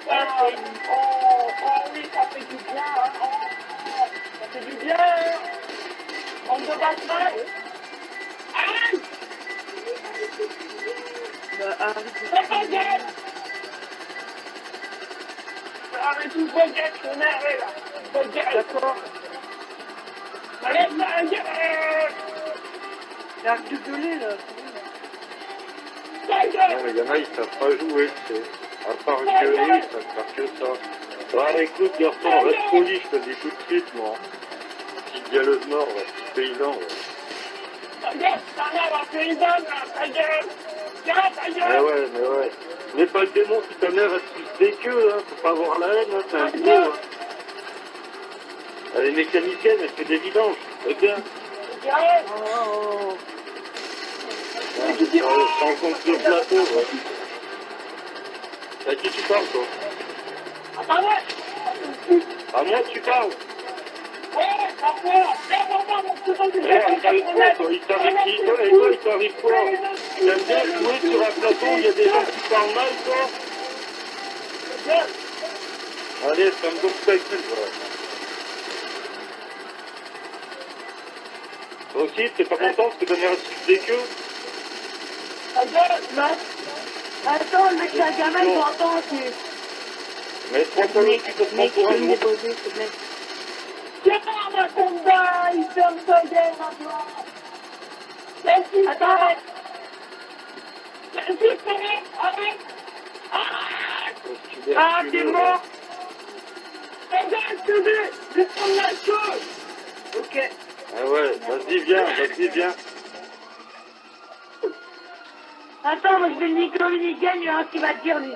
bien ça. Oh oui, ça fait du bien. Ça fait du bien. On ne bat pas. Aïe. Arrête. Arrête une baguette, je suis énervé là. Baguette. D'accord. Allez, baguette. Arrête de gueuler là. Non, mais il y en a, ils savent pas jouer, tu sais. À part gueuler, ils savent faire que ça. Ah, écoute, garçon, reste poli, je te dis tout de suite, moi. Petite galeuse nord, ouais. Petit paysan, ouais. Baguette, ta mère, la paysanne, là, ta gueule. Tiens, ta gueule. Mais ouais. N'aie pas le démon si ta mère, elle se pousse des queues, hein. Faut pas avoir la haine, hein. C'est un gros, hein. Elle est mécanicienne, elle fait des vidanges. C'est bien. Oh. Je rencontre le plateau, ouais. À qui tu parles, toi? À moi tu parles? Il t'arrive qui, toi? Et toi, il t'arrive quoi? T'aimes bien jouer sur un plateau où il y a des gens qui parlent mal, toi? Allez, ferme donc ta gueule, voilà. Toi aussi, t'es pas content parce que ta mère suce des queues? Attends, le mec, c'est un gamin, il m'entend, tu... Mais prends-toi, tu te prends pour un gros. Tiens, ma combat, il ferme sa gueule maintenant. Attends, arrête. Arrête. Ah, t'es mort. Regarde, je vais prendre la chose. Ok. Ah ouais, vas-y, viens. Attends, moi je vais le niquer, il gagne, hein, ce qu'il va te dire, lui.